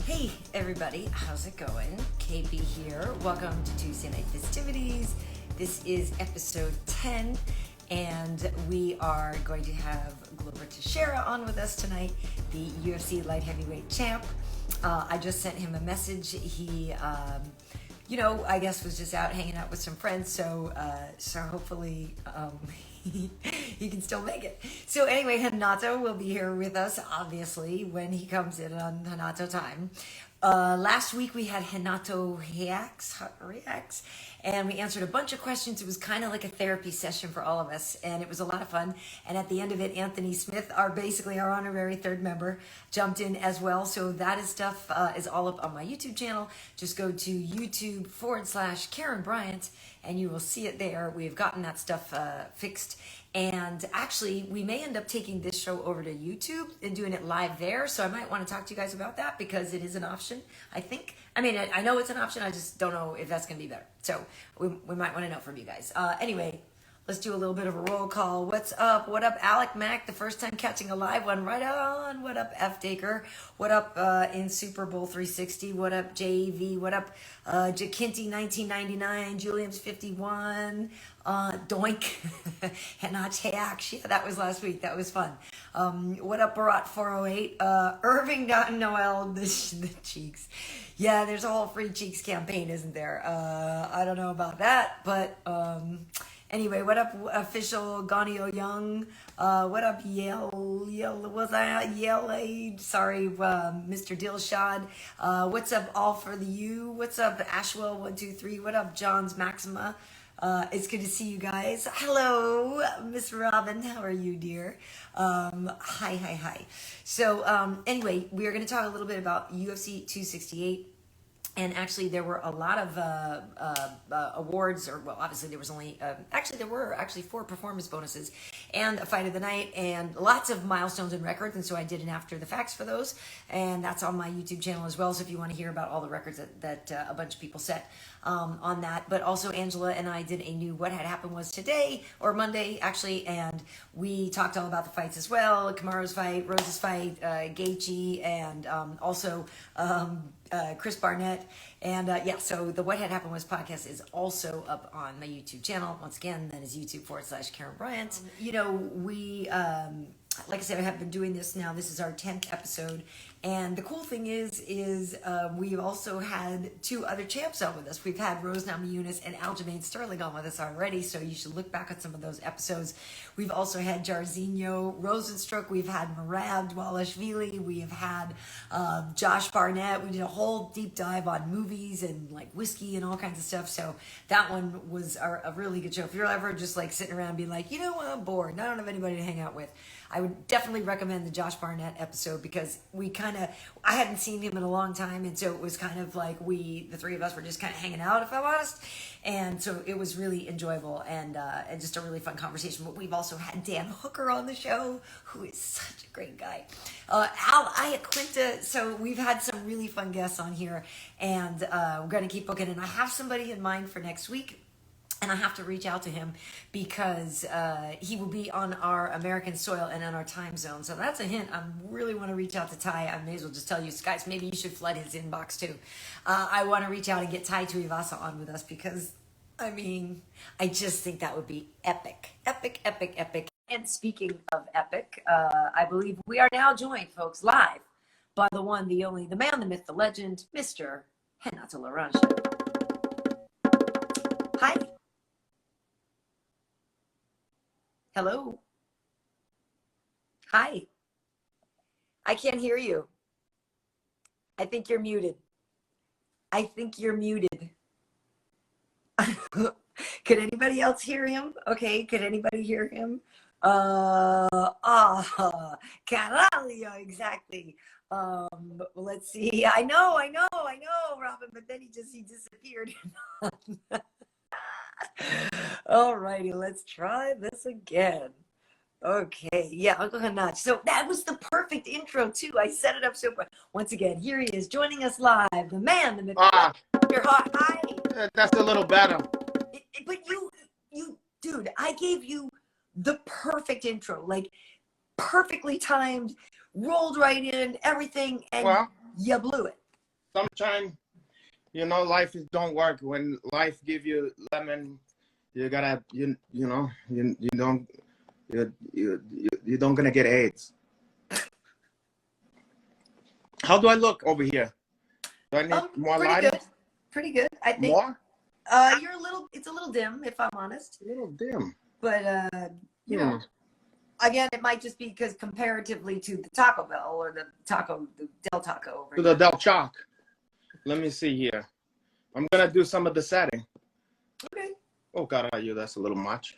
Hey everybody, how's it going? KB here. Welcome to Tuesday Night Fistivities. This is episode 10, and we are going to have Gover Teixeira on with us tonight, the UFC light heavyweight champ. I just sent him a message. He, I guess was just out hanging out with some friends, so hopefully he can still make it. So anyway, Renato will be here with us, obviously, when he comes in on Renato time. Last week we had Renato reacts, and we answered a bunch of questions. It was kind of like a therapy session for all of us, and it was a lot of fun. And at the end of it, Anthony Smith, our honorary third member, jumped in as well. So that stuff is all up on my YouTube channel. Just go to YouTube/Karyn Bryant, and you will see it there. We've gotten that stuff fixed. And actually, we may end up taking this show over to YouTube and doing it live there. So I might want to talk to you guys about that because it is an option, I think. I mean, I know it's an option. I just don't know if that's going to be better. So we might want to know from you guys. Anyway, let's do a little bit of a roll call. What's up? What up, Alec Mack? The first time catching a live one. Right on. What up, F. Daker? What up in Super Bowl 360? What up, JV? What up, Jakinty 1999? Julian's 51. Doink. Henach Hayak. Yeah, that was last week. That was fun. What up, Barat 408? Irving Noel, the cheeks. Yeah, there's a whole free cheeks campaign, isn't there? I don't know about that, but anyway, what up, official Ganio Young? What up, Yale? Sorry, Mr. Dilshad. What's up, All for the U? What's up, Ashwell123? What up, John's Maxima? It's good to see you guys. Hello, Miss Robin. How are you, dear? Hi. So, anyway, we are going to talk a little bit about UFC 268. And actually, there were a lot of awards, or well, obviously there was only, there were 4 performance bonuses and a fight of the night and lots of milestones and records. And so I did an after the facts for those. And that's on my YouTube channel as well. So if you want to hear about all the records that a bunch of people set on that. But also Angela and I did a new What Had Happened Was Today, or Monday actually. And we talked all about the fights as well. Kamaru's fight, Rose's fight, Gaethje, and also Chris Barnett. And so the What Had Happened Was podcast is also up on my YouTube channel. Once again, that is YouTube/Karyn Bryant. We, like I said, I have been doing this now. This is our 10th episode. And the cool thing is we've also had 2 other champs on with us. We've had Rose Namajunas and Aljamain Sterling on with us already, so you should look back at some of those episodes. We've also had Jairzinho Rosenstruck. We've had Merab Dvalishvili. We have had Josh Barnett. We did a whole deep dive on movies and like whiskey and all kinds of stuff. So that one was a really good show. If you're ever just like sitting around being like, I'm bored and I don't have anybody to hang out with, I would definitely recommend the Josh Barnett episode because I hadn't seen him in a long time, and so it was kind of like the 3 of us were just kind of hanging out, if I'm honest, and so it was really enjoyable and just a really fun conversation. But we've also had Dan Hooker on the show, who is such a great guy. Al Iaquinta, so we've had some really fun guests on here, and we're going to keep booking, and I have somebody in mind for next week. And I have to reach out to him because he will be on our American soil and on our time zone. So that's a hint. I really want to reach out to Ty. I may as well just tell you, guys, maybe you should flood his inbox too. I want to reach out and get Ty Tuivasa on with us because, I just think that would be epic. Epic. And speaking of epic, I believe we are now joined, folks, live by the one, the only, the man, the myth, the legend, Mr. Renato Laranja. Hi. Hello. Hi. I can't hear you. I think you're muted. Could anybody else hear him? Okay, could anybody hear him? Caralho, exactly. Let's see. I know, Robin, but then he disappeared. All righty, let's try this again. Okay, yeah, Uncle Hanach. So that was the perfect intro too. I set it up so far. Once again, here he is joining us live. The man, the myth. You're hot. Hi. That's a little better. But you, dude, I gave you the perfect intro, like perfectly timed, rolled right in, everything, and you blew it. sometimes, you know, life don't work. When life give you lemon, you gotta, you know, you don't gonna get AIDS. How do I look over here? Do I need more pretty lighting? good. Pretty good. I think More? it's a little dim, if I'm honest. A little dim. But you know, again, it might just be because comparatively to the Taco Bell or the Del Taco over To here. the Del Choc. Let me see here. I'm gonna do some of the setting. Okay. Oh God, that's a little much.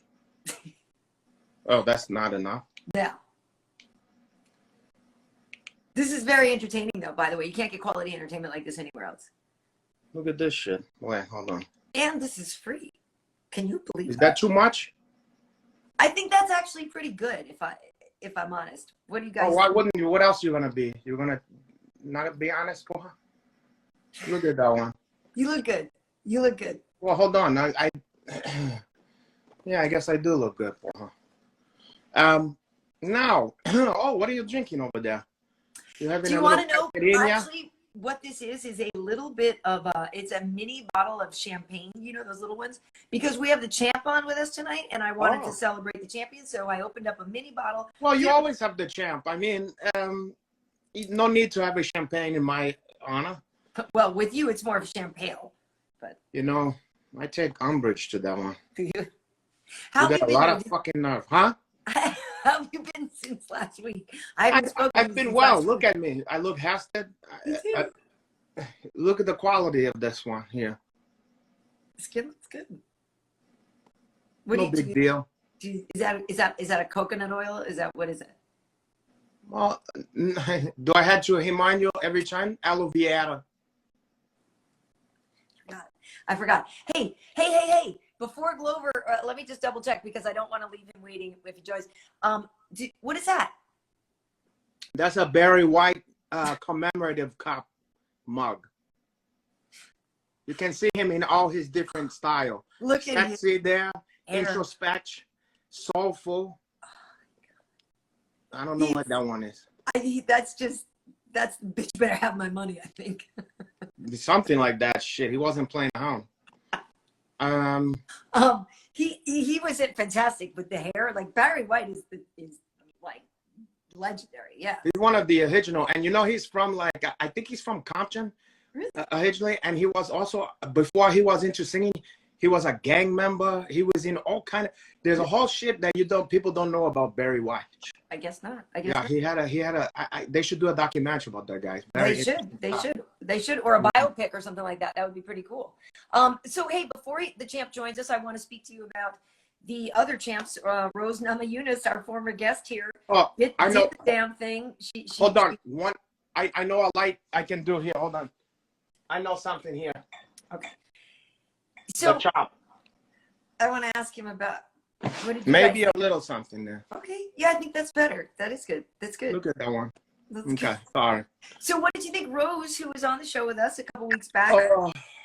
Oh, that's not enough. Yeah. This is very entertaining, though, by the way. You can't get quality entertainment like this anywhere else. Look at this shit. Wait, hold on. And this is free. Can you believe Is that too much? I think that's actually pretty good, if I'm honest. What do you guys Oh, why think? wouldn't you? What else you gonna be? You're gonna not be honest, Koha? Look at that one. You look good. You look good. Well, hold on. Yeah, I guess I do look good, Koha. Now, oh, what are you drinking over there? You having Do you want to know? Actually, what this is a little bit of it's a mini bottle of champagne. You know those little ones? Because we have the champ on with us tonight, and I wanted to celebrate the champion, so I opened up a mini bottle. Well, you always have the champ. I mean, no need to have a champagne in my honor. Well, with you, it's more of champagne. But you know, I take umbrage to that one. How you got a lot of fucking nerve, huh? How have you been since last week? I haven't spoken. I've been well. Look at me. I look hasted. Look at the quality of this one here. Skin looks good. No big deal. Is that a coconut oil? What is it? Well, do I have to remind you every time? Aloe vera. I forgot. Hey. Before Gover, let me just double check because I don't want to leave him waiting if he joins. What is that? That's a Barry White commemorative cup mug. You can see him in all his different style. Look at Sexy there, introspect, soulful. I don't know what that one is. That's bitch better have my money, I think. Something like that shit. He wasn't playing around. He was fantastic with the hair. Like Barry White is like legendary. Yeah, he's one of the original, and you know he's from I think he's from Compton, really? Originally, and he was also before he was into singing. He was a gang member. He was in all kind of. There's a whole shit that people don't know about Barry White. I guess not. He had a. They should do a documentary about that guy. They should, or a biopic or something like that. That would be pretty cool. So hey, before the champ joins us, I want to speak to you about the other champs. Rose Namajunas, our former guest here. Oh, I know the damn thing. Hold on, I know a light I can do here. Hold on, I know something here. Okay. So the chop. I want to ask him about maybe a little something there. Okay, yeah, I think that's better. That is good. That's good. Look at that one. That's okay, good. Sorry. So what did you think, Rose, who was on the show with us a couple weeks back?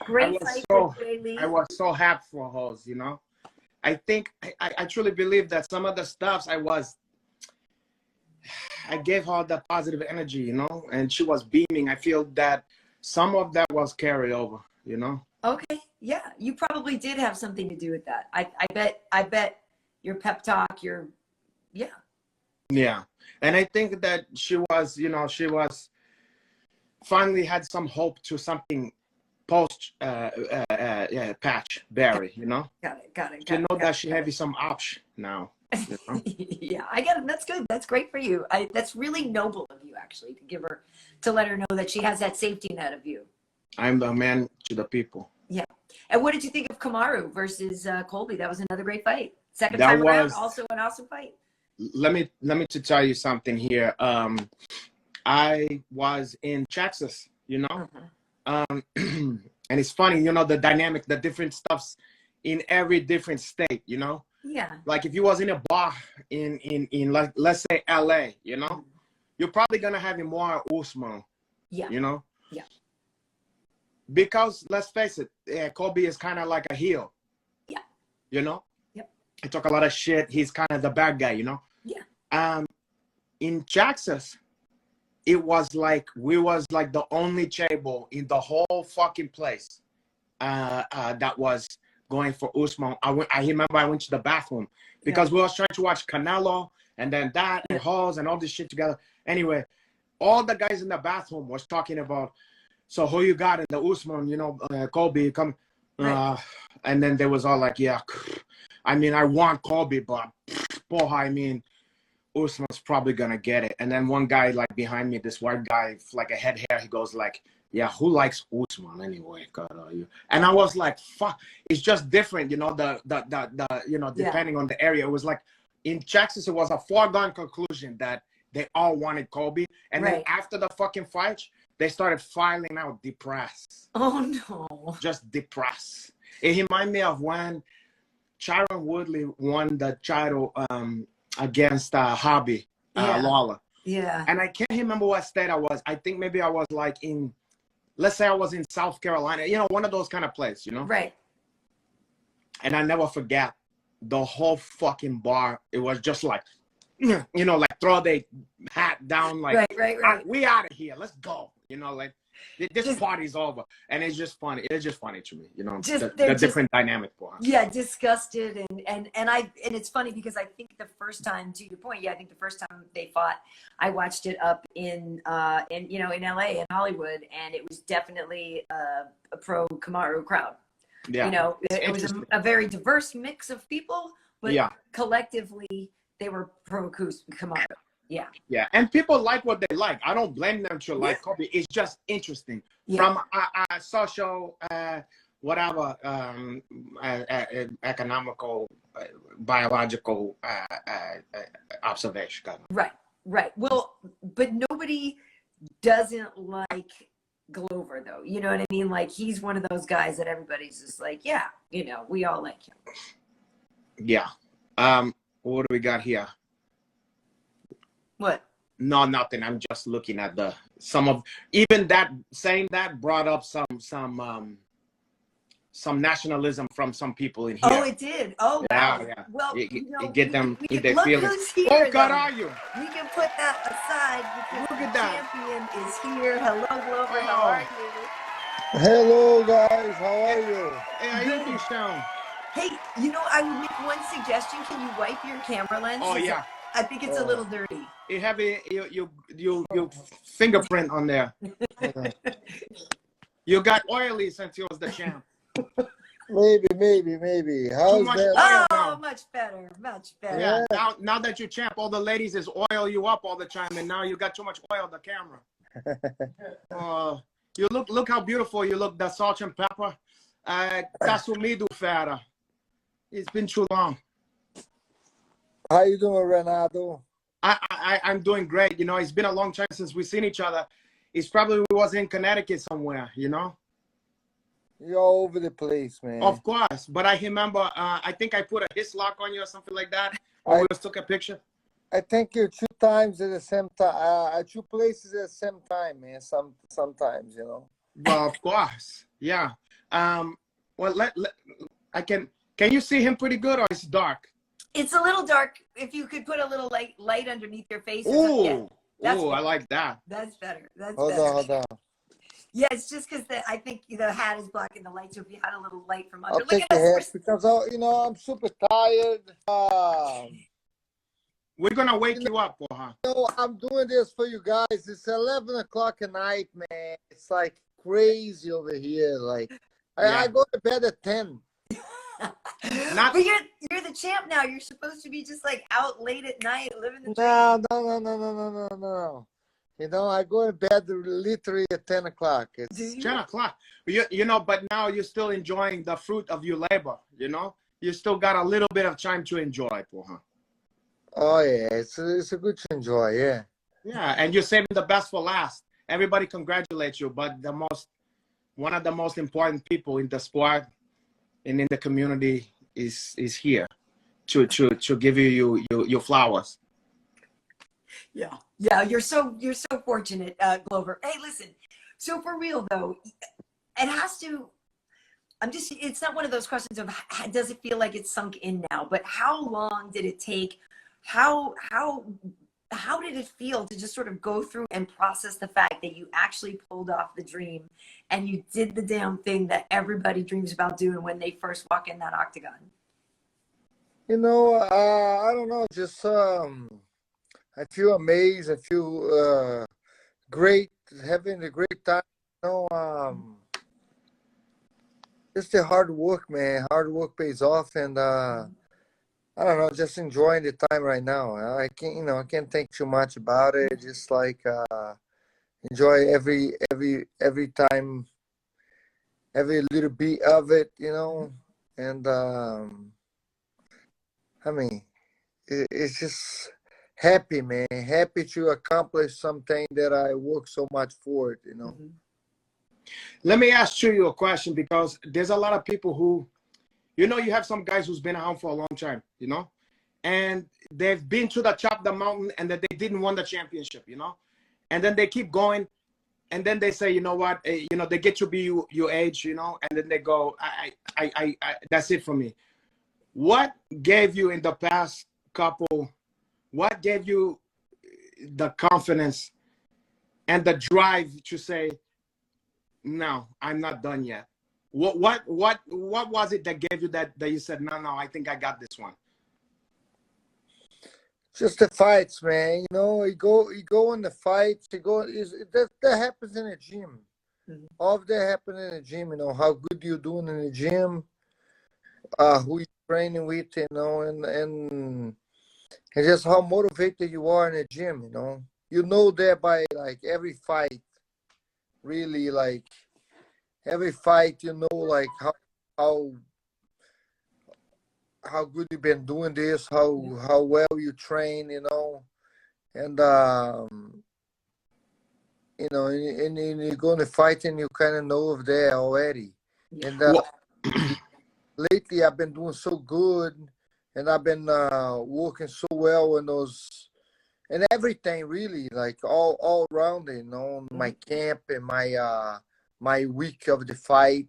Great fight with Jay Lee. I was so happy for Rose, you know. I think I truly believe that some of the stuffs I gave her the positive energy, you know, and she was beaming. I feel that some of that was carryover, you know. Okay, yeah, you probably did have something to do with that. I bet your pep talk, yeah, and I think that she was finally had some hope to something post patch Barry, you know. Got it. She know that she have some option now. You know? Yeah, I get it. That's good. That's great for you. That's really noble of you, actually, to let her know that she has that safety net of you. I'm the man to the people. Yeah. And what did you think of Kamaru versus Colby? That was another great fight. Second time around, also an awesome fight. Let me to tell you something here. I was in Texas, you know, and it's funny, you know, the dynamic, the different stuffs in every different state, you know. Yeah. Like if you was in a bar in like let's say LA, you know, you're probably gonna have more Usman. Yeah. You know. Yeah. Because let's face it, Kobe is kind of like a heel. Yeah. You know? Yep. He talk a lot of shit. He's kind of the bad guy, you know? Yeah. In Texas, it was like we was like the only table in the whole fucking place that was going for Usman. I remember I went to the bathroom because we was trying to watch Canelo and then that and Halls and all this shit together. Anyway, all the guys in the bathroom was talking about, so who you got in the Usman, you know, Colby come, and then they was all like, yeah, I mean, I want Colby, but boy, I mean, Usman's probably gonna get it. And then one guy like behind me, this white guy, like a head hair, he goes like, yeah, who likes Usman anyway? God, you. And I was like, fuck, it's just different, you know, the you know, depending on the area. It was like in Texas, it was a foregone conclusion that they all wanted Colby. And then after the fucking fight, they started filing out depressed. Oh no. Just depressed. It reminded me of when Tyron Woodley won the title against Hobby Lawler. Yeah. And I can't remember what state I was. I think maybe I was like in, let's say I was in South Carolina, you know, one of those kind of places, you know? Right. And I never forget the whole fucking bar. It was just like, you know, like throw their hat down, like, right. We out of here. Let's go. You know, like this party's over. And it's just funny. It's just funny to me, you know, the different dynamic for us. Yeah, disgusted. And it's funny because I think the first time, to your point, I think the first time they fought, I watched it up in you know, in LA, in Hollywood, and it was definitely a pro Kamaru crowd. Yeah. You know, it was a very diverse mix of people, but collectively they were pro Kamaru. Yeah. Yeah. And people like what they like. I don't blame them to like Kobe. It's just interesting from a social, whatever, economical, biological observation. Right. Well, but nobody doesn't like Gover, though. You know what I mean? Like, he's one of those guys that everybody's just like, yeah, you know, we all like him. Yeah. What do we got here? What? No, nothing. I'm just looking at some of, even that, saying that brought up some nationalism from some people in here. Oh, it did. Oh, wow. Yeah. Well, you get them in their look feelings. who's here. Oh, God, are you? We can put that aside because look at the that. champion is here. Hello, Gover. How are you? Hello, guys. How are you? Hey, how you doing, Sean? Hey, you know, I would make one suggestion. Can you wipe your camera lens? Oh, yeah. I think it's a little dirty. You have your fingerprint on there. You got oily since you was the champ. Maybe. How's that? Oh, much better. Yeah. Now that you champ, all the ladies is oil you up all the time, and now you got too much oil on the camera. You look how beautiful you look. The salt and pepper. Tá sumido, fera. It's been too long. How you doing, Renato? I'm doing great. You know, it's been a long time since we've seen each other. It's probably we was in Connecticut somewhere, you know? You're all over the place, man. Of course. But I remember, I think I put a his lock on you or something like that. When we just took a picture. I think you're 2 times at the same time, at 2 places at the same time, man. Sometimes, you know. Well, of course. Yeah. Well, can you see him pretty good or it's dark? It's a little dark. If you could put a little light underneath your face. Ooh, I like that. That's better. Hold on. Yeah, it's just because I think the hat is blocking the light. So if you had a little light from under, I'll take the hat because I'm super tired. We're gonna wake you up, Boha. I'm doing this for you guys. It's 11 o'clock at night, man. It's like crazy over here. Like I go to bed at 10. But you're the champ now. You're supposed to be just like out late at night, living the dream. No. You know, I go to bed literally at 10 o'clock. It's 10 o'clock. You know, but now you're still enjoying the fruit of your labor. You know, you still got a little bit of time to enjoy, Boha. Oh yeah, it's a good to enjoy. Yeah. Yeah, and you're saving the best for last. Everybody congratulates you, but one of the most important people in the sport and in the community is here to give you your flowers. Yeah, you're so fortunate, Gover. Hey, listen. So for real though, it has to. It's not one of those questions of does it feel like it's sunk in now, but how long did it take? How how did it feel to just sort of go through and process the fact that you actually pulled off the dream and you did the damn thing that everybody dreams about doing when they first walk in that octagon? I don't know, just I feel amazed. I feel great, having a great time. Just the hard work, man. Hard work pays off, and I don't know, just enjoying the time right now. I can't think too much about it. Just like enjoy every time, every little bit of it, and I mean, it's just happy, man. Happy to accomplish something that I work so much for it. Let me ask you a question, because there's a lot of people who, you have some guys who's been around for a long time, and they've been to the top of the mountain and that they didn't win the championship, and then they keep going, and then they say, you know what, they get to be your age, and then they go, I that's it for me. What gave you in the past couple, what gave you the confidence and the drive to say, no, I'm not done yet? What was it that gave you that you said, no, I think I got this one? Just the fights, man. You go in the fights. That happens in the gym. All of that happens in the gym. How good you're doing in the gym, who you training with, and just how motivated you are in the gym. You know that by like every fight, really, like every fight. Like how good you've been doing this, how well you train, and and you go to fight and you kind of know of that already. And lately I've been doing so good, and I've been working so well in those and everything, really, like all around it, my camp and my week of the fight,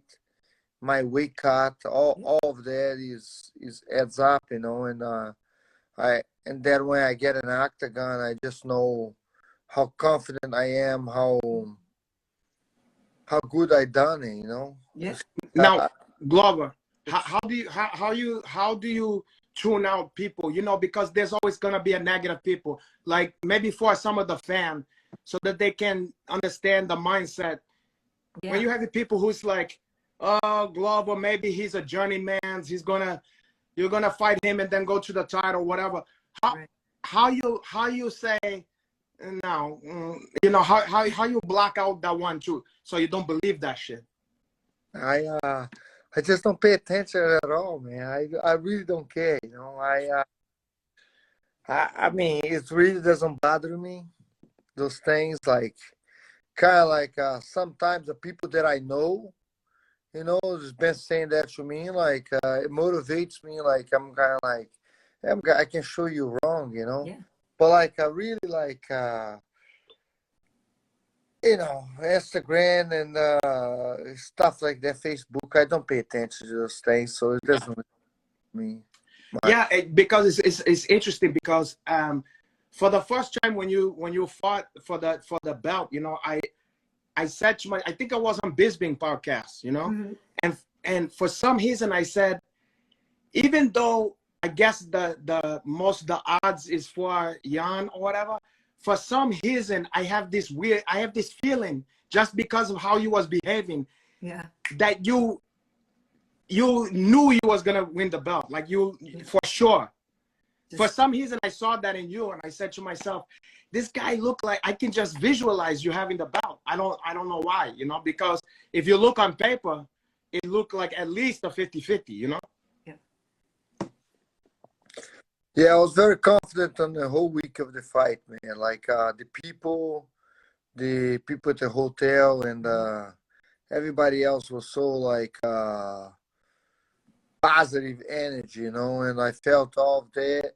my weight cut, all of that is adds up, and and then when I get an octagon, I just know how confident I am, how good I done it, Yeah. Now, Glover, how do you tune out people? Because there's always gonna be a negative people, like maybe for some of the fan, so that they can understand the mindset. Yeah. When you have the people who's like, oh, Glover, maybe he's a journeyman. You're gonna fight him and then go to the title, whatever. How you say no? How you block out that one too, so you don't believe that shit. I just don't pay attention at all, man. I really don't care, I mean, it really doesn't bother me. Those things, like kind of like sometimes the people that I know, has been saying that to me, like it motivates me. Like I'm kind of like, I can show you wrong, Yeah. But like I really like, Instagram and stuff like that, Facebook. I don't pay attention to those things, so it doesn't me. Yeah, because it's interesting, because for the first time when you fought for the belt, I said to I think I was on Bisbing podcast, and for some reason I said, even though I guess the most the odds is for Jan or whatever, for some reason I have this feeling, just because of how you was behaving, that you knew you was gonna win the belt, like you for sure. For some reason I saw that in you, and I said to myself, this guy look like I can just visualize you having the belt. I don't know why, because if you look on paper, it looked like at least a 50-50, Yeah, I was very confident on the whole week of the fight, man. Like the people at the hotel, and everybody else was so like positive energy, and I felt all of that.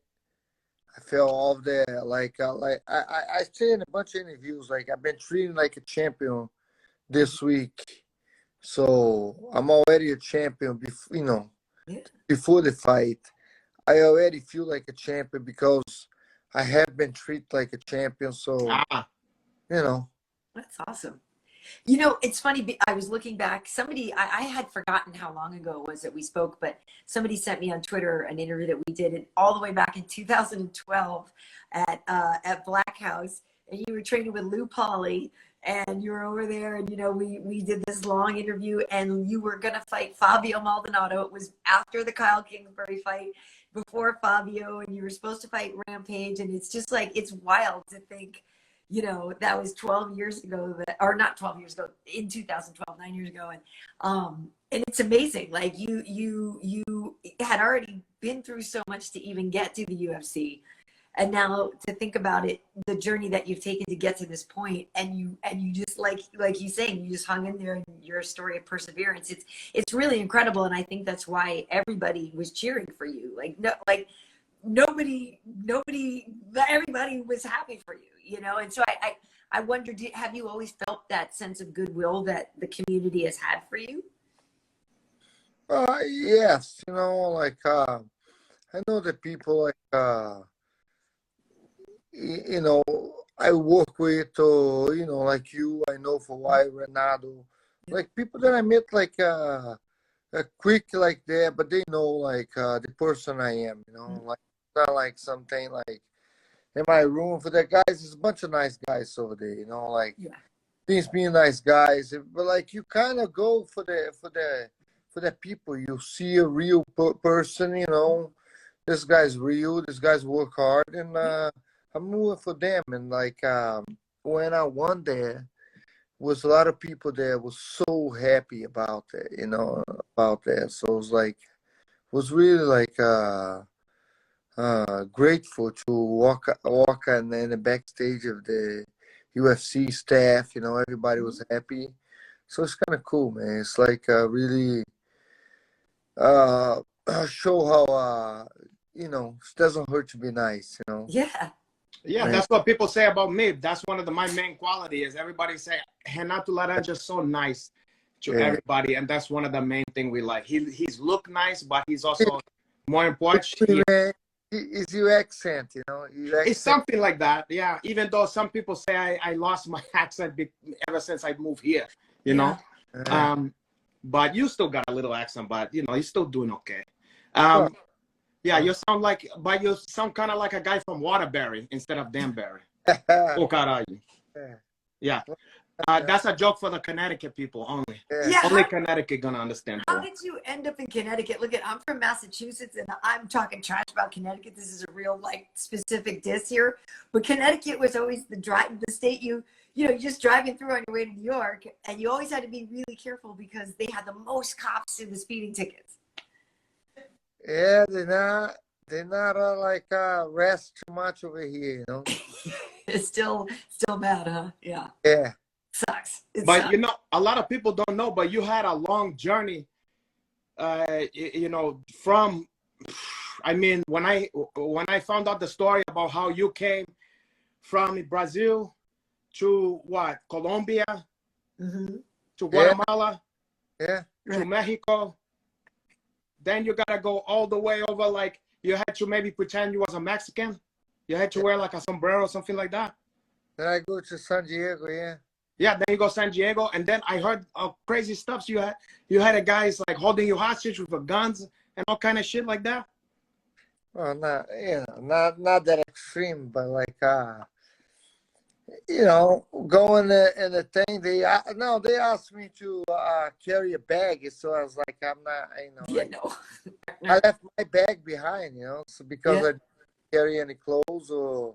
I felt all of that. Like I say in a bunch of interviews, like I've been treated like a champion this week, so I'm already a champion. Before the fight, I already feel like a champion because I have been treated like a champion. So, Ah, you know. That's awesome. You know, it's funny. I was looking back. Somebody, I had forgotten how long ago it was that we spoke, but somebody sent me on Twitter an interview that we did it all the way back in 2012 at Black House, and you were training with Lou Polly, and you were over there, and you know, we did this long interview, and you were gonna fight Fabio Maldonado. It was after the Kyle Kingsbury fight, before Fabio, and you were supposed to fight Rampage, and it's just like it's wild to think, you know, that was 12 years ago, that, or not 12 years ago, in 2012, 9 years ago. And it's amazing. Like you had already been through so much to even get to the UFC. And now to think about it, the journey that you've taken to get to this point, and you just like you saying, you just hung in there, and your story of perseverance. It's really incredible. And I think that's why everybody was cheering for you. Nobody, everybody was happy for you, you know? And so I wonder, have you always felt that sense of goodwill that the community has had for you? Yes, you know, like, I know that people like, you know, I work with, you know, like you, I know for a while, Renato, like people that I met, like, quick like that, but they know, like, the person I am, you know, like, not like something like in my room for the guys. There's a bunch of nice guys over there, you know, like these being nice guys, but like you kind of go for the people. You see a real person, you know, this guy's real, this guy's work hard, and I'm moving for them. And like when I won there, was a lot of people there was so happy about it, you know, about that. So it was like, was really like grateful to walk in the backstage of the UFC staff. You know, everybody was happy, so it's kind of cool, man. It's like really show how you know, it doesn't hurt to be nice. You know. yeah, that's what people say about me. That's one of my main qualities. Everybody say Renato Laranja is so nice to everybody, and that's one of the main thing we like. He's look nice, but he's also more important. Is your accent, you know? It's something like that, yeah. Even though some people say I lost my accent ever since I moved here, you know. But you still got a little accent, but you know, you're still doing okay. Yeah, you sound like, but you sound kind of like a guy from Waterbury instead of Danbury. Oh, caralho. Yeah. That's a joke for the Connecticut people only. Only Connecticut gonna understand. How did you end up in Connecticut? Look, I'm from Massachusetts, and I'm talking trash about Connecticut. This is a real like specific diss here, but Connecticut was always the state you know, you're just driving through on your way to New York, and you always had to be really careful because they had the most cops in the speeding tickets. Yeah, they're not like rest too much over here, you know. It's still bad, huh? Yeah. Yeah. Sucks. But sucks. you know, a lot of people don't know, but you had a long journey. You know, from, I mean, when I found out the story about how you came from Brazil to what, Colombia, to Guatemala, to Mexico, then you gotta go all the way over. Like you had to maybe pretend you was a Mexican. You had to wear like a sombrero or something like that. Then I go to San Diego, Yeah, then you go San Diego, and then I heard crazy stuff. You had a guys like holding you hostage with guns and all kind of shit like that. Well, not that extreme, but like you know, going in the thing. They asked me to carry a bag, so I was like, I'm not, you know. Yeah, no. I left my bag behind, you know, so because I didn't carry any clothes or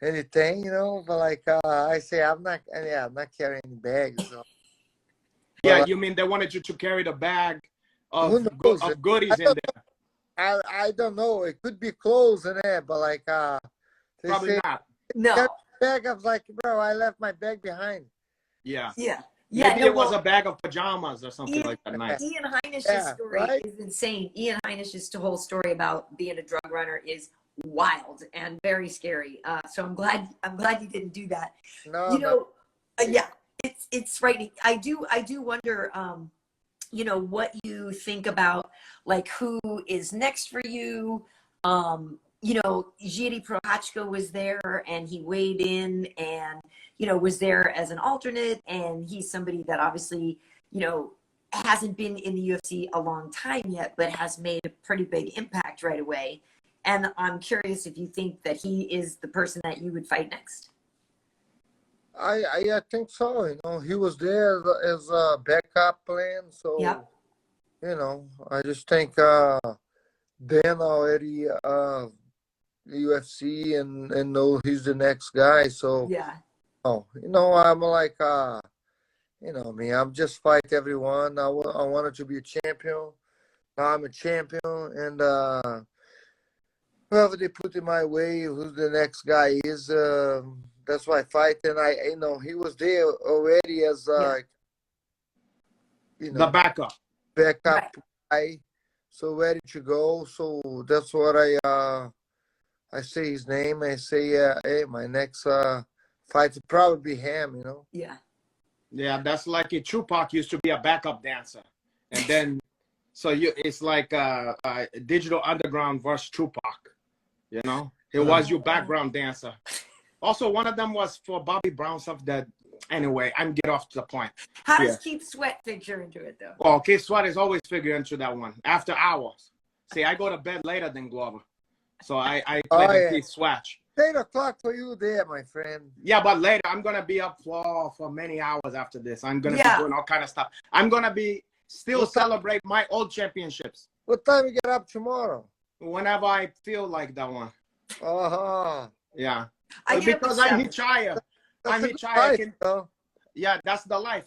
anything, you know. But like I say, I'm not carrying any bags. So. Yeah, you mean they wanted you to carry the bag of goodies in there? I don't know. It could be clothes in there, but like they probably say, not. No. Bag. I was like, bro, I left my bag behind. Yeah. Maybe it was a bag of pajamas or something like that. Nice. Ian Heinish's story is insane. Ian Heinish's whole story about being a drug runner is wild and very scary. So I'm glad you didn't do that. No, you know, it's frightening. I do wonder, you know, what you think about like who is next for you. you know, Jiri Prochazka was there and he weighed in and, you know, was there as an alternate. And he's somebody that obviously, you know, hasn't been in the UFC a long time yet, but has made a pretty big impact right away. And I'm curious if you think that he is the person that you would fight next. I think so. You know, he was there as a backup plan. So, Yep. you know, I just think Dan already UFC and know he's the next guy. So, Yeah. oh, you know, I'm like, you know me, I'm just fight everyone. I wanted to be a champion. Now I'm a champion, and whoever they put in my way, who the next guy is, that's why I fight. And you know, he was there already as, you The know, backup. backup guy, so ready to go. So that's what I say his name. I say, hey, my next fight will probably be him. You know. Yeah. Yeah, that's like a Tupac used to be a backup dancer, and then it's like Digital Underground versus Tupac. You know, he was your background dancer. Also, one of them was for Bobby Brown stuff. That anyway, I'm get off to the point. How does Keith Sweat figure into it though? Well, Keith Sweat is always figuring into that one after hours. See, I go to bed later than Glover, so I play the Keith Sweat. 8 o'clock for you there, my friend. Yeah, but later I'm gonna be up for many hours after this. I'm gonna be doing all kind of stuff. I'm gonna be still celebrate my old championships. What time you get up tomorrow? Whenever I feel like that one. Yeah. Because I'm hitchhiker. I'm hitchhiker. Yeah, that's the life.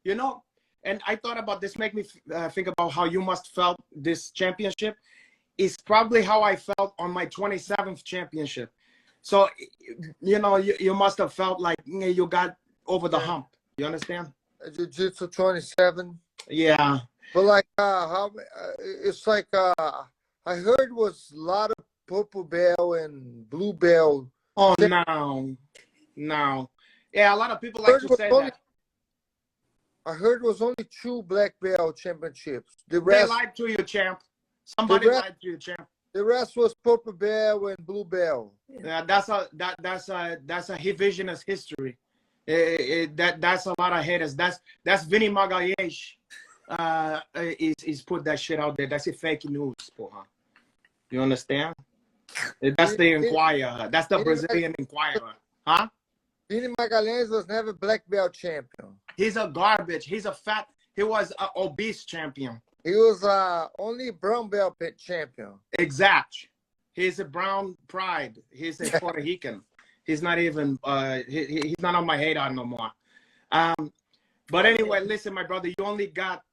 You know, and I thought about this. Make me think about how you must felt this championship. It's probably how I felt on my 27th championship. So, you know, you must have felt like you got over the hump. You understand? Jiu-Jitsu 27. Yeah. But like, it's like, I heard it was a lot of purple belt and blue belt. Oh, no. Yeah, a lot of people like to say that. I heard it was only 2 black belt championships. The rest, they lied to you, champ. Somebody lied to you, champ. The rest was purple belt and blue belt. Yeah, that's a revisionist history. That's a lot of haters. That's Vinny Magalhaes. Is put that shit out there. That's a fake news, huh? You understand? That's the Inquirer. That's the Brazilian Inquirer, huh? Vinny Magalhaes was never black belt champion. He's a garbage. He was an obese champion. He was only brown belt champion. Exact. He's a brown pride. He's a Puerto Rican. He's not even. He's not on my radar no more. But anyway, listen, my brother. You only got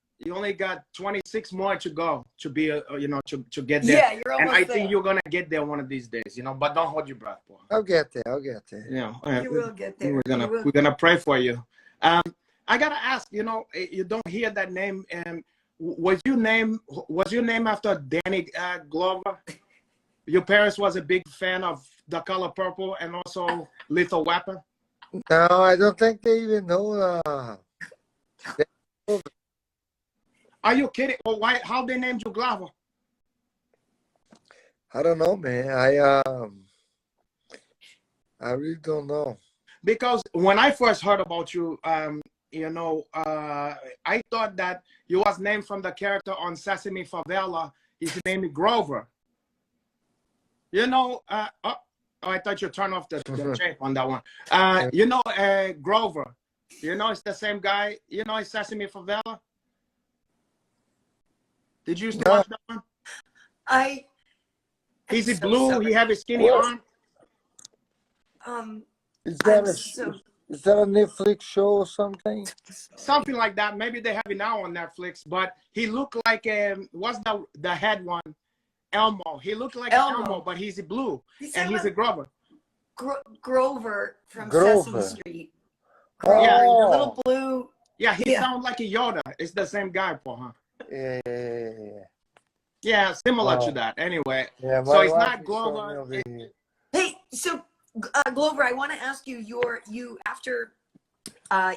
26 more to go to be to get there. Yeah, you're almost and I there. think you're gonna get there one of these days. But don't hold your breath, boy. I'll get there. You will get there. We're gonna pray for you. I gotta ask. You don't hear that name. Was your name after Danny Glover? Your parents was a big fan of The Color Purple and also Lethal Weapon? No, I don't think they even know. Are you kidding? Well, why? How they named you Glover? I don't know, man. I really don't know. Because when I first heard about you, I thought that you was named from the character on Sesame Favela. His name is Grover. I thought you turned off the tape on that one. Grover. It's the same guy. It's Sesame Favela. Did you used to watch that one? He's blue. Sorry. He have a skinny arm. Is that a Netflix show or something? Something like that. Maybe they have it now on Netflix. But he looked like what's the head one? Elmo. He looked like Elmo, but he's a blue, and he's a Grover. Grover from Sesame Street. Oh. Yeah, a little blue. Yeah, he sounds like a Yoda. It's the same guy, huh? Yeah, similar to that. Anyway, so it's not Glover. Hey, so Glover, I want to ask you, after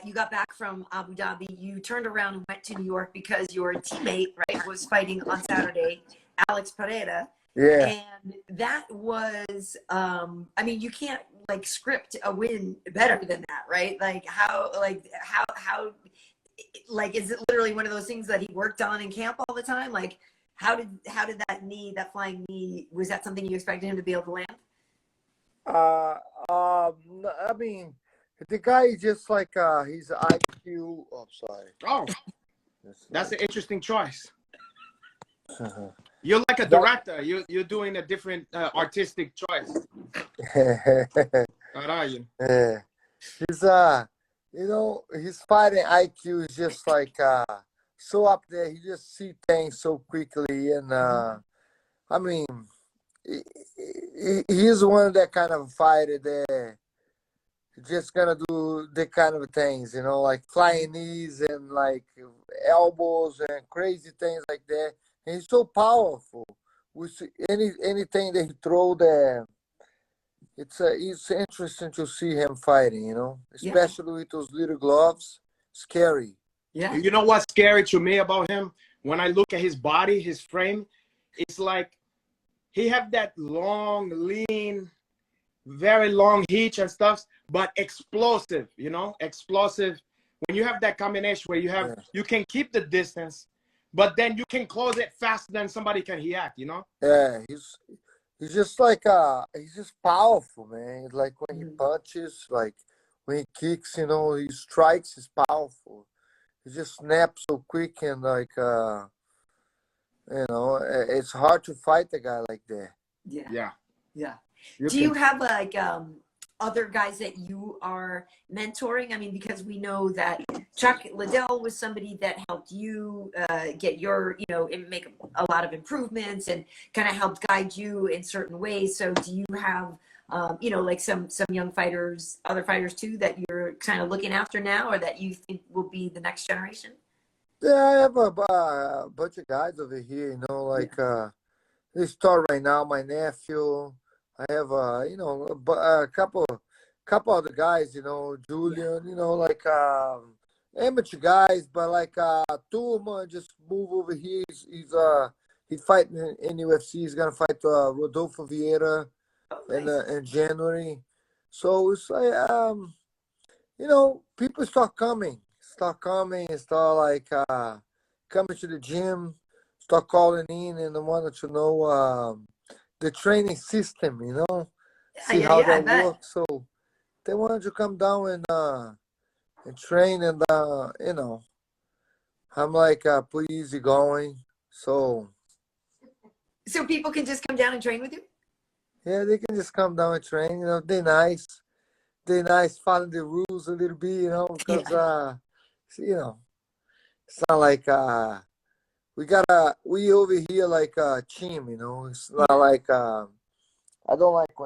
you got back from Abu Dhabi, you turned around and went to New York because your teammate, right, was fighting on Saturday, Alex Pereira, Yeah. And that was, I mean, you can't like script a win better than that, right? Like how, like, is it literally one of those things that he worked on in camp all the time? Like, how did that knee, that flying knee, was that something you expected him to be able to land? I mean, the guy is just like he's IQ. Oh, I'm sorry. Oh, that's an interesting choice. Uh-huh. You're like a director. You're doing a different artistic choice. What are you? Yeah. He's you know, his fighting IQ is just like so up there. He just see things so quickly, and I mean, he's one of that kind of fighter that just gonna do the kind of things, you know, like flying knees and like elbows and crazy things like that. And he's so powerful. With anything that he throw there, it's interesting to see him fighting, you know, especially with those little gloves. Scary. Yeah. You know what's scary to me about him? When I look at his body, his frame, it's like he have that long, lean, very long hitch and stuff, but explosive, you know, explosive. When you have that combination where you can keep the distance, but then you can close it faster than somebody can react, you know? Yeah, he's just like he's just powerful, man. Like when he punches, like when he kicks, you know, he strikes is powerful. He just snaps so quick and like you know, it's hard to fight a guy like that. Yeah. Yeah. Do you have like other guys that you are mentoring? I mean, because we know that Chuck Liddell was somebody that helped you get your, you know, make a lot of improvements and kind of helped guide you in certain ways. So do you have, you know, like some young fighters, other fighters too, that you're kind of looking after now, or that you think will be the next generation? Yeah, I have a bunch of guys over here, you know, like they start right now. My nephew, I have you know, a couple other guys, you know, Julian, you know, like amateur guys, but like two of them just move over here. He's fighting in UFC. He's gonna fight Rodolfo Vieira in January. So it's like you know, people start coming, and start like coming to the gym, start calling in, and they wanted to know the training system, you know, see how that works. So they wanted to come down and train, and you know, I'm like pretty easy going. So people can just come down and train with you? yeah, they can just come down and train. You know, they're nice, following the rules a little bit, you know, because you know, it's not like we over here like a team, you know. It's not like I don't like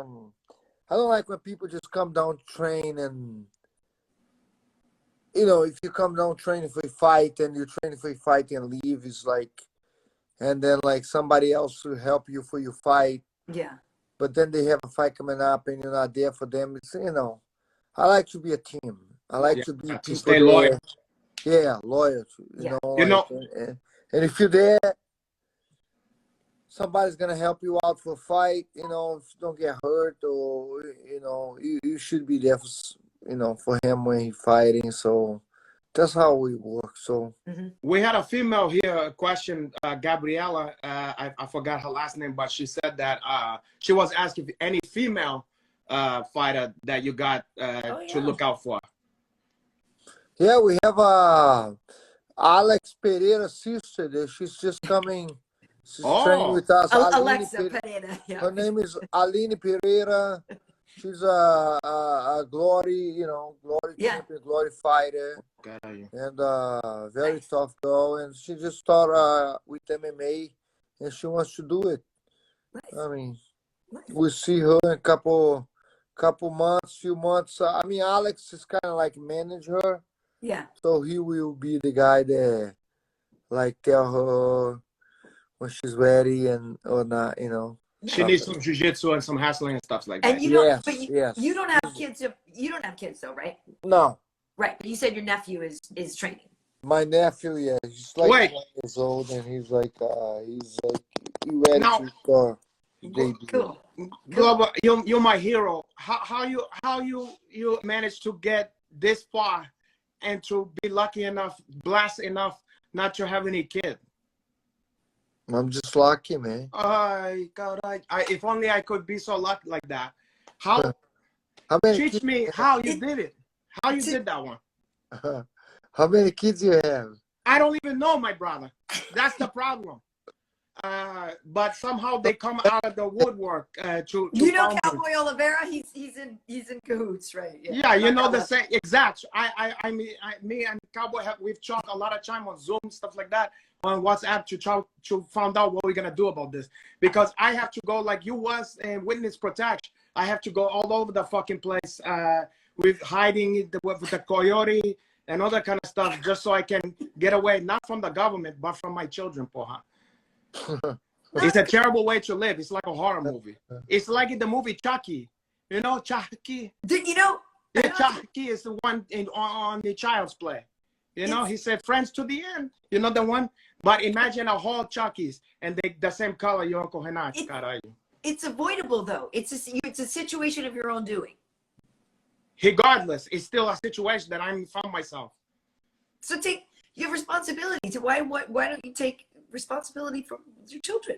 when people just come down train, and you know, if you come down training for a fight and you're training for a fight and leave, it's like, and then like somebody else will help you for your fight. Yeah. But then they have a fight coming up and you're not there for them. It's, you know, I like to be a team. I like to be to people stay there. loyal. Yeah, loyal. You know, You know, and if you're there, somebody's gonna help you out for a fight. You know, if you don't get hurt, or you know, you should be there for, you know, for him when he's fighting. So that's how we work. So we had a female here, a question, Gabriella. I forgot her last name, but she said that she was asking if any female fighter that you got to look out for. yeah, we have Alex Pereira's sister there. She's just coming. She's training with us. Alexa Pereira. Yeah. Her name is Aline Pereira. She's a glory, you know, glory champion, glory fighter, and very tough girl. And she just started with MMA, and she wants to do it. I mean, we'll see her in a couple months, few months. I mean, Alex is kind of like manage her. Yeah. So he will be the guy that, like, tell her when she's ready and or not, you know. She needs some jiu-jitsu and some hassling and stuff like that. And you don't, but you don't have kids. You don't have kids though, right? No. Right. But you said your nephew is training. My nephew, he's like 20 years old, and he's ready to start. they do. Cool. Glover, you're my hero. How you managed to get this far and to be lucky enough, blessed enough not to have any kid? I'm just lucky, man. God, if only I could be so lucky like that. How? How many Teach kids? me how you did it. How you did that one. How many kids you have? I don't even know, my brother. That's the problem. But somehow they come out of the woodwork to You know found me. Cowboy Oliveira? He's in cahoots, right? Yeah, you know the same exact. Me and Cowboy we've talked a lot of time on Zoom, stuff like that, on WhatsApp to try to find out what we're gonna do about this, because I have to go like you was in witness protection. I have to go all over the fucking place with hiding with the coyote and all that kind of stuff, just so I can get away, not from the government, but from my children, porra. It's a terrible way to live. It's like a horror movie. It's like in the movie Chucky. You know Chucky? You know? Yeah, Chucky is the one on the Child's Play. You know, he said friends to the end. You know the one? But imagine a whole Chucky's and they the same color, your Uncle Renato. It's avoidable, though. It's a situation of your own doing. Regardless, it's still a situation that I found myself. So you have responsibility. So why don't you take responsibility for your children?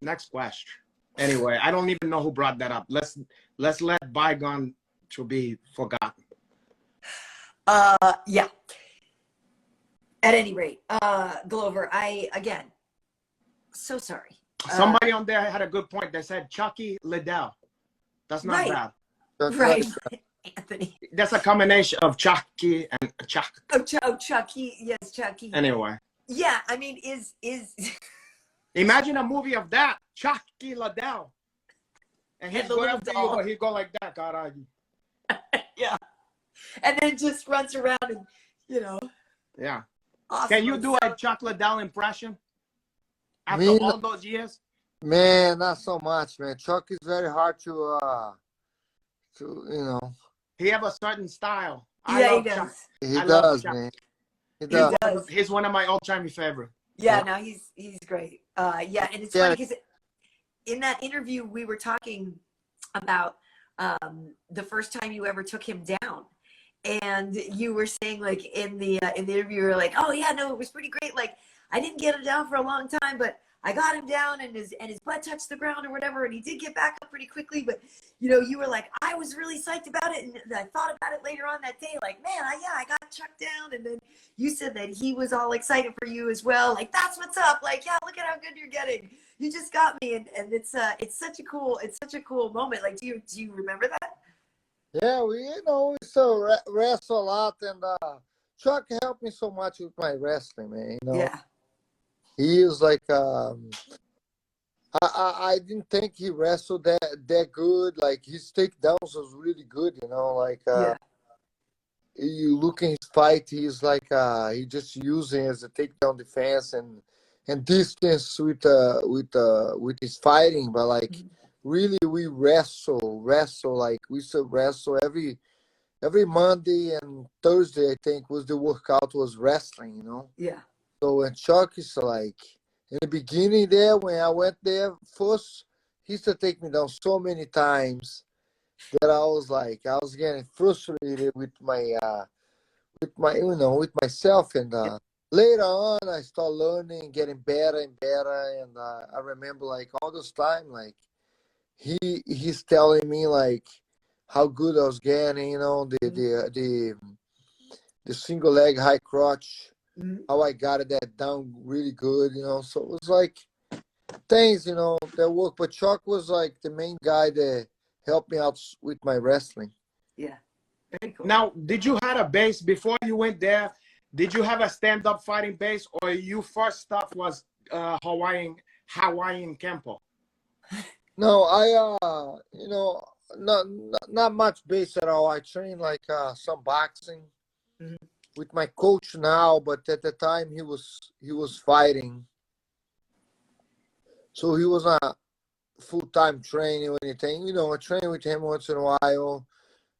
Next question. Anyway, I don't even know who brought that up. Let's let bygone to be forgotten. Yeah. At any rate, Glover, again, so sorry. Somebody on there had a good point. They said Chucky Liddell. That's not bad. Right. Anthony. That's a combination of Chucky and Chuck. Oh, Chucky. Yes, Chucky. Anyway. Yeah, I mean, is imagine a movie of that, Chucky Liddell, and he'd go after you, or he'd go like that, caralho. Yeah, and then just runs around and Yeah. Awesome. Can you do a Chuck Liddell impression after all those years? Man, not so much, man. Chuck is very hard to He have a certain style. He does. He does, man. He does. He's one of my all-time favorite. Yeah, no, he's great. Yeah, and it's funny because in that interview we were talking about the first time you ever took him down, and you were saying like in the interview you were like, oh yeah, no, it was pretty great. Like I didn't get him down for a long time, but I got him down and his butt touched the ground or whatever, and he did get back up pretty quickly. But you were like, I was really psyched about it, and I thought about it later on that day, like, man, I got Chuck down. And then you said that he was all excited for you as well, like that's what's up, like, yeah, look at how good you're getting. You just got me, and it's such a cool moment. Like, do you remember that? Yeah, we still wrestle a lot, and Chuck helped me so much with my wrestling, man. Yeah. He is like I didn't think he wrestled that good. Like his takedowns was really good, like you look in his fight, he's like he just using as a takedown defense and distance with his fighting, but like really we wrestle like we still wrestle every Monday and Thursday. I think was the workout was wrestling, Yeah. So when Chuck is like in the beginning there, when I went there first, he used to take me down so many times that I was getting frustrated with myself, and later on I started learning, getting better and better, and I remember like all this time, like he's telling me like how good I was getting, the single leg high crotch. How I got that down really good, So it was like things, that work. But Chuck was like the main guy that helped me out with my wrestling. Yeah, very cool. Now, did you have a base before you went there? Did you have a stand-up fighting base, or your first stuff was Hawaiian Kempo? No, I not much base at all. I trained like some boxing. With my coach now, but at the time he was fighting, so he was not full-time training or anything. I train with him once in a while,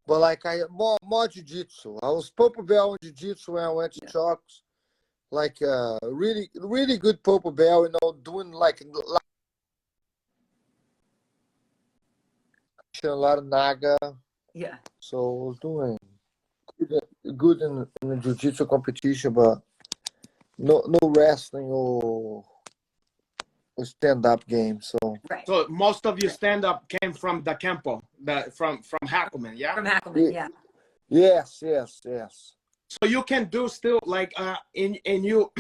but like I more jiu-jitsu. I was purple belt in jiu-jitsu when I went to Chuck's, like really really good purple belt. Doing like teaching a lot of Naga. Yeah. So I was doing good in the jiu-jitsu competition, but no wrestling or stand-up game. So Right. So most of your stand up came from the Campo, from Hackleman, yeah. From Hackelman, yeah. yes. So you can do still like in you,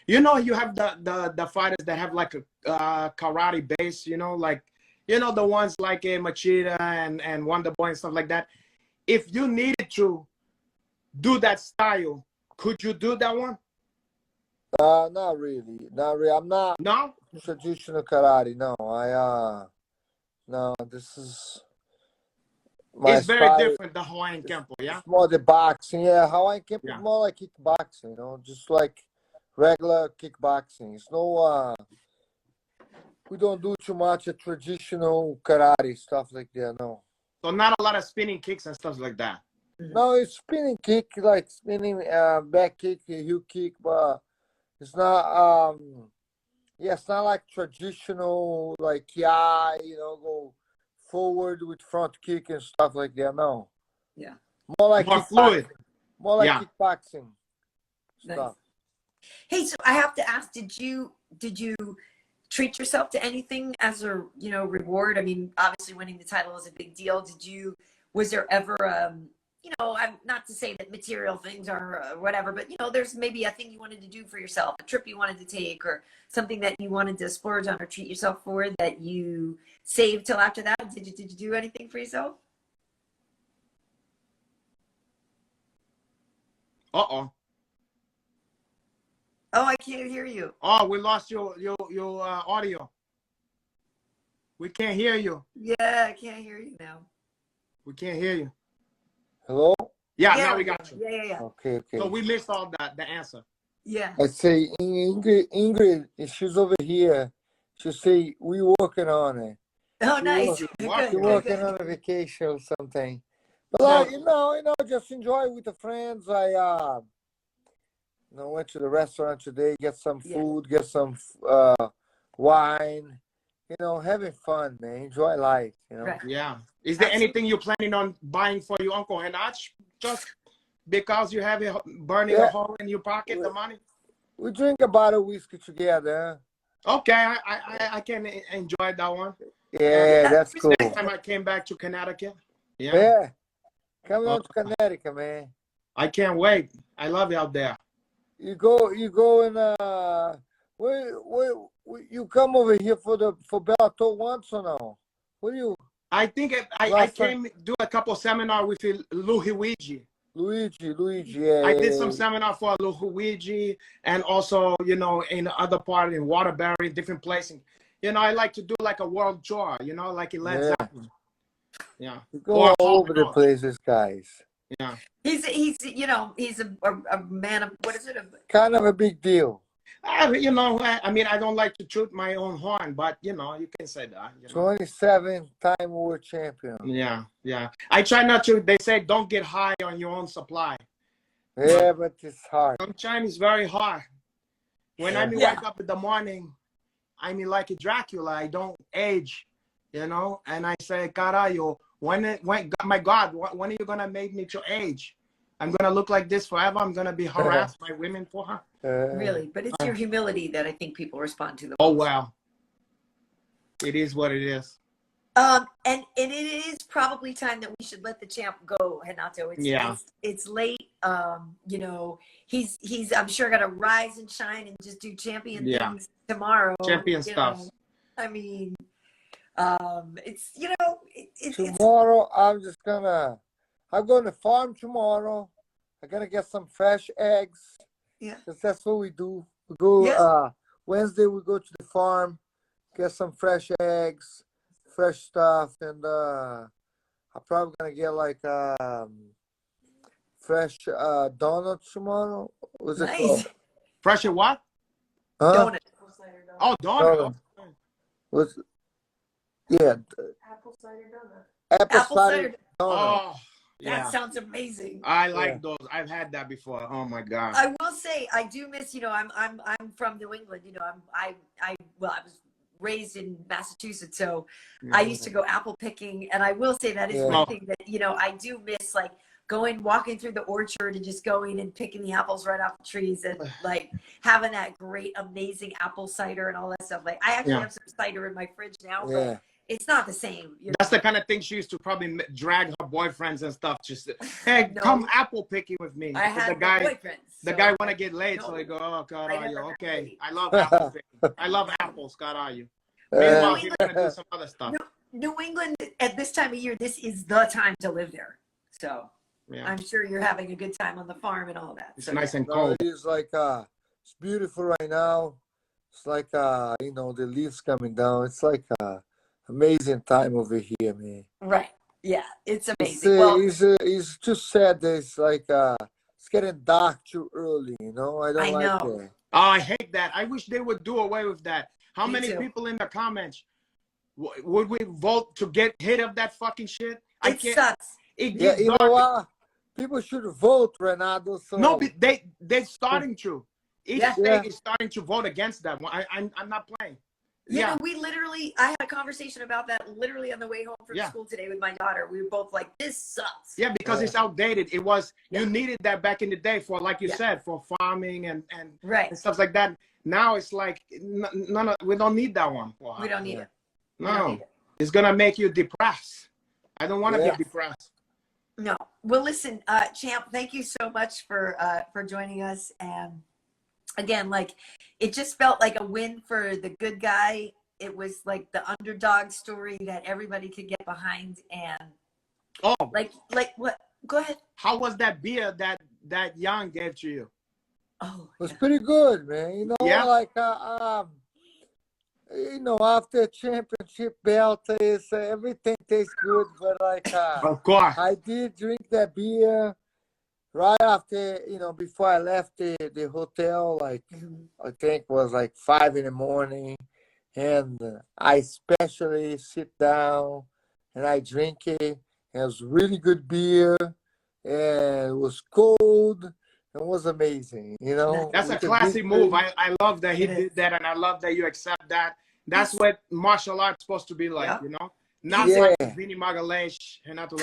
you know, you have the fighters that have like a karate base, you know, like you know the ones like a Machida and Wonder Boy and stuff like that. If you needed to do that style, could you do that one? Not really. I'm not No, traditional karate. No, no. This is my it's very style. different the Hawaiian Campo, yeah. It's more the boxing. Yeah, Hawaiian camp is Yeah. more like kickboxing. You know, just like regular kickboxing. It's no. We don't do too much of traditional karate stuff like that. No. So not a lot of spinning kicks and stuff like that. No, it's spinning kick, like spinning back kick, heel kick, but it's not. Yeah, it's not like traditional, like go forward with front kick and stuff like that. No, Yeah. more like More kickboxing. fluid. More like Yeah. kickboxing Nice. stuff. Hey, so I have to ask, did you treat yourself to anything as a reward? I mean, obviously winning the title is a big deal. Was there ever I'm not to say that material things are whatever, but there's maybe a thing you wanted to do for yourself, a trip you wanted to take, or something that you wanted to splurge on or treat yourself for that you saved till after that? Did you do anything for yourself? Uh-oh. Oh, I can't hear you. Oh, we lost your audio. We can't hear you. Yeah, I can't hear you now. We can't hear you. Hello. Yeah, now we got you. Yeah. Okay. So we missed all the answer. Yeah. I say Ingrid, if she's over here, she'll say we working on it. Oh, nice. Good. You're working on a vacation or something. But like, just enjoy with the friends. I went to the restaurant today, get some food, get some wine. Having fun, man. Enjoy life. Right. Yeah. Is there anything you're planning on buying for your uncle Renato? Just because you have it burning a hole in your pocket, the money? We drink a bottle of whiskey together. Okay, I can enjoy that one. Yeah, that's cool. Next time I came back to Connecticut. Yeah. Come down to Connecticut, man. I can't wait. I love it out there. You go and you come over here for Bellator once or no? What do you? I think I came do a couple seminar with Luigi, yeah. I did some seminar for Luigi, and also in other part in Waterbury, different places. I like to do like a world tour. Like in Led Zeppelin. Yeah. You go all over the places, guys. Yeah. He's a man of, what is it? Kind of a big deal. I mean, I don't like to toot my own horn, but you can say that. 27-time world champion. Yeah. I try not to. They say don't get high on your own supply. Yeah, but it's hard. Sometimes it's very hard. When I wake up in the morning, I mean like a Dracula. I don't age, and I say, Carayo, my God, when are you gonna make me to age? I'm gonna look like this forever. I'm gonna be harassed by women for her. Really, but it's your humility that I think people respond to. Oh wow, it is what it is. And it is probably time that we should let the champ go, Renato. It's late. He's I'm sure gonna rise and shine and just do champion things tomorrow. Champion stuff. I mean, it's tomorrow. I'm going to farm tomorrow. I'm gonna get some fresh eggs. Yeah, because that's what we do. We go Wednesday. We go to the farm, get some fresh eggs, fresh stuff, and I'm probably gonna get like fresh donuts tomorrow. What's it called? Fresh what? Donut. Oh, donut. What's Apple cider donut. Apple cider donut. Oh. That sounds amazing. I like those. I've had that before. Oh my God. I will say I do miss. I'm from New England. I was raised in Massachusetts, so I used to go apple picking, and I will say that is one thing that, you know, I do miss, like walking through the orchard and just going and picking the apples right off the trees, and like having that great, amazing apple cider and all that stuff. Like I actually have some cider in my fridge now, but it's not the same. You know? That's the kind of thing she used to probably drag her boyfriends and stuff. Just, hey, come apple picking with me. I had boyfriends. The guy want to get laid, so they go, oh, God, are you? Okay, I love apple picking. I love apples, God, are you? Meanwhile, he's going to do some other stuff. New England, at this time of year, this is the time to live there. So I'm sure you're having a good time on the farm and all that. It's nice and cold. It's like, it's beautiful right now. It's like, you know, the leaves coming down. It's like amazing time over here, man. Right. Yeah, it's amazing. It's just sad that it's like it's getting dark too early, you know. I don't like that. Oh, I hate that. I wish they would do away with that. How many people in the comments would we vote to get rid of that fucking shit? It sucks. You know what? People should vote, Renato. So. No, but they're starting to. Each state is starting to vote against that one. I'm not playing. Yeah, we literally, I had a conversation about that literally on the way home from school today with my daughter. We were both like, this sucks. Yeah, because it's outdated. It was, you needed that back in the day for, like you said, for farming and stuff like that. Now it's like, we don't need that one. We don't need it. No, it's going to make you depressed. I don't want to be depressed. No. Well, listen, Champ, thank you so much for joining us. And again, like, it just felt like a win for the good guy. It was like the underdog story that everybody could get behind. And like what? Go ahead. How was that beer that Jan gave to you? Oh, it was pretty good, man. You know, like you know, after championship belt, is everything tastes good. But like, of course, I did drink that beer right after, you know, before I left the hotel. Like, I think it was like 5 in the morning, and I especially sit down and I drink it. And it was really good beer, and it was cold. It was amazing, you know. That's a classy move. I love that he did that, and I love that you accept that. That's what martial arts is supposed to be like, you know. Not like Vinny, Magalhaes, Renato.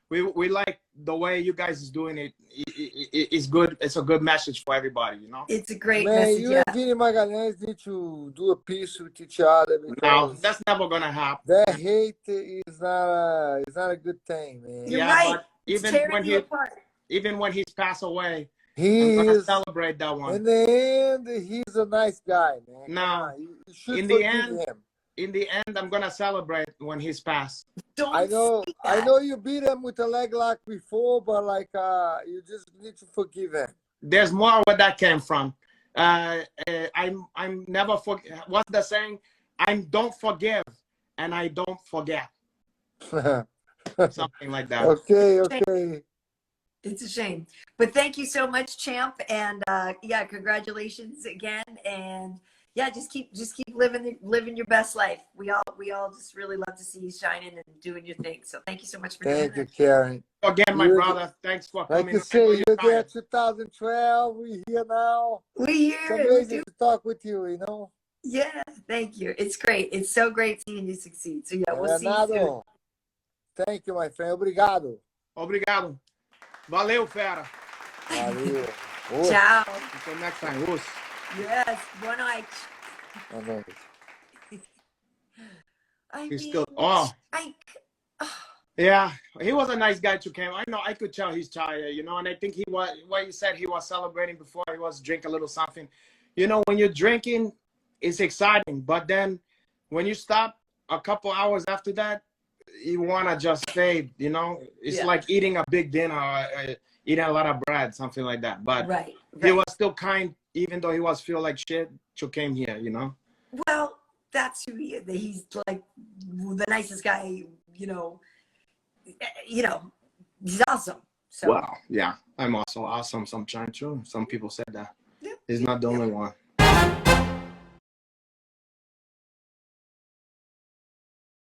We like the way you guys is doing it. It's good. It's a good message for everybody, you know. It's a great message. You and Vinny Magalhaes need to do a piece with each other. No, that's never gonna happen. That hate is not a good thing, man. You're right. But even when he's passed away, I'm gonna celebrate that one. In the end, he's a nice guy, man. No, you should forgive him. In the end, I'm gonna celebrate when he's passed. I know you beat him with a leg lock before, but like you just need to forgive him. There's more where that came from. I'm never forget. What's the saying? I don't forgive and I don't forget. Something like that. Okay. It's a shame, but thank you so much, Champ, and congratulations again, and just keep living your best life. We all just really love to see you shining and doing your thing. So thank you so much for doing that. Thank you, Karyn. Again, my brother, thanks for coming. Like you say, you're there 2012. We're here now. We're here. It's amazing to talk with you, you know. Yeah, thank you. It's great. It's so great seeing you succeed. So we'll see you soon. Thank you, my friend. Obrigado. Obrigado. Valeu, fera. Valeu. Ciao. Until next time. Yes. Boa noite. Boa noite. Yeah, he was a nice guy to come. I know, I could tell he's tired, you know, and I think what you said, he was celebrating before, he was drinking a little something. You know, when you're drinking, it's exciting, but then when you stop a couple hours after that, you want to just fade, you know. It's like eating a big dinner, eating a lot of bread, something like that. But he was still kind, even though he was feel like shit, to came here, you know. Well, that's who he is. He's like the nicest guy, you know, he's awesome. So. Well, yeah, I'm also awesome sometimes too. Some people said that. He's not the only one.